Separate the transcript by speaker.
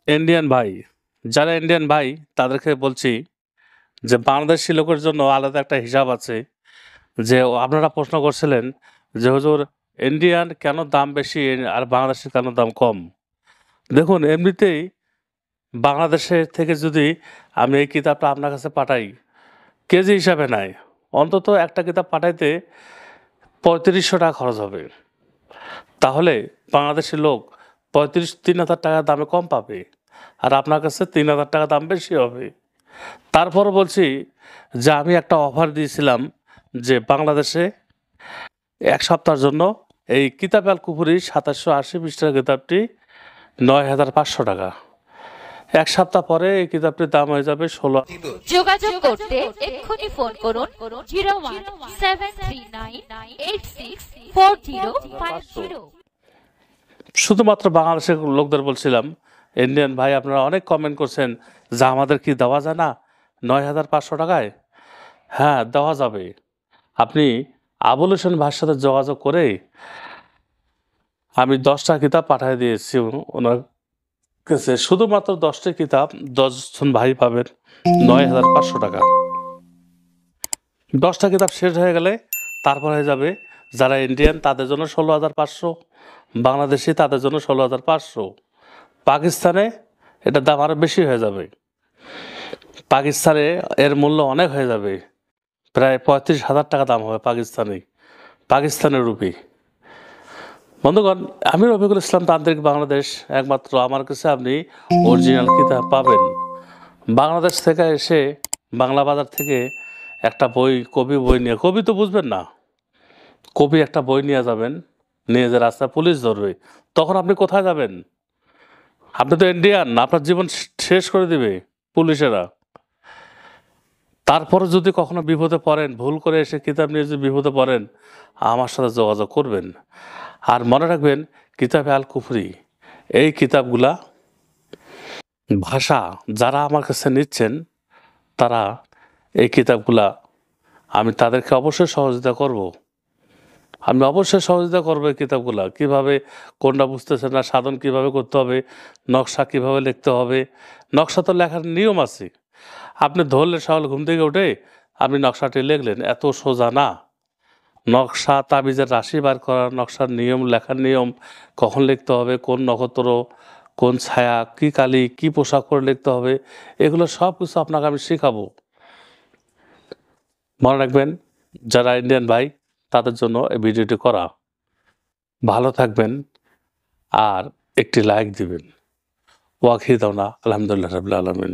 Speaker 1: Indian ভাই, যারা Indian ভাই তাদেরকে বলছি যে বাংলাদেশী লোকের জন্য আলাদা একটা হিসাব আছে। যে আপনারা প্রশ্ন করছিলেন যে হুজুর ইন্ডিয়ান কেন দাম বেশি আর বাংলাদেশের কেন দাম কম? দেখুন এমনিতেই বাংলাদেশের থেকে যদি আমি এই কিতাবটা আপনার কাছে পাঠাই, কেজি হিসাবে নেয়। অন্তত একটা কিতাব পাঠাইতে ৳৩৫০০ খরচ হবে। তাহলে বাংলাদেশের লোক ৩,০০০ টাকা দামে কম পাবে। আর আপনার কাছে ৳৩,০০০ দাম বেশি হবে। তারপরও বলছি যে আমি একটা অফার দিয়েছিলাম যে বাংলাদেশে ১ সপ্তাহের জন্য এই কিতাব আল কুফরি ২৭৮০ পৃষ্ঠার কিতাবটি ৳৯,৫০০। ১ সপ্তাহ পরে এই কিতাবটির দাম হয়ে যাবে ১৬।
Speaker 2: যোগাযোগ করতে এক্ষুনি ফোন করুন 0173986405।
Speaker 1: শুধুমাত্র বাংলাদেশের লোকদের বলছিলাম, ইন্ডিয়ান ভাই আপনারা অনেক কমেন্ট করছেন যে আমাদের কি দেওয়া যায় না ৯,৫০০ টাকায়? হ্যাঁ, দেওয়া যাবে। আপনি আবুল হোসেন ভাইয়ের সাথে যোগাযোগ করে আমি ১০টা কিতাব পাঠিয়ে দিয়েছি ওনার কাছে। শুধুমাত্র ১০টি কিতাব ১০ জন ভাই পাবেন ৯,৫০০ টাকা। ১০টা কিতাব শেষ হয়ে গেলে তারপর হয়ে যাবে যারা ইন্ডিয়ান তাদের জন্য ১৬,৫০০, বাংলাদেশি তাদের জন্য ১৬,৫০০। পাকিস্তানে এটার দাম আরও বেশি হয়ে যাবে। পাকিস্তানে এর মূল্য অনেক হয়ে যাবে, প্রায় ৩৫,০০০ টাকা দাম হবে পাকিস্তানের রুপি। বন্ধুগণ, আমি রফিকুল ইসলাম তান্ত্রিক বাংলাদেশ। একমাত্র আমার কাছে আপনি অরিজিনাল কিতাব পাবেন। বাংলাদেশ থেকে এসে বাংলা বাজার থেকে একটা কবি বই নিয়ে, কবি তো বুঝবেন না, কবি একটা বই নিয়ে যাবেন, নিয়ে যে রাস্তায় পুলিশ ধরবে, তখন আপনি কোথায় যাবেন? আপনি তো ইন্ডিয়ান, আপনার জীবন শেষ করে দিবে পুলিশেরা। তারপরে যদি কখনো বিপদে পড়েন, ভুল করে এসে কিতাব নিয়ে যদি বিপদে পড়েন, আমার সাথে যোগাযোগ করবেন। আর মনে রাখবেন, কিতাবে আল কুফরি এই কিতাবগুলা ভাষা যারা আমার কাছে নিচ্ছেন তারা এই কিতাবগুলা আমি তাদেরকে অবশ্যই সহযোগিতা করব। আমি অবশ্যই সহযোগিতা করবো এই কিতাবগুলা। কীভাবে কোনটা বুঝতেছেন না, সাধন কীভাবে করতে হবে, নকশা কীভাবে লিখতে হবে। নকশা তো লেখার নিয়ম আছে। আপনি ধরলে সকাল ঘুম থেকে উঠে আপনি নকশাটি লিখলেন, এত সোজা না। নকশা, তাবিজের রাশি বার করা, নকশার নিয়ম, লেখার নিয়ম, কখন লিখতে হবে, কোন নক্ষত্র, কোন ছায়া, কী কালি, কী পোশাক পরে লিখতে হবে, এগুলো সব কিছু আপনাকে আমি শেখাবো। মনে রাখবেন, যারা ইন্ডিয়ান ভাই তাদের জন্য এই ভিডিওটি করা। ভালো থাকবেন আর একটি লাইক দিবেন। ওয়াখির দাওনা আলহামদুলিল্লাহ রাব্বিল আলামিন।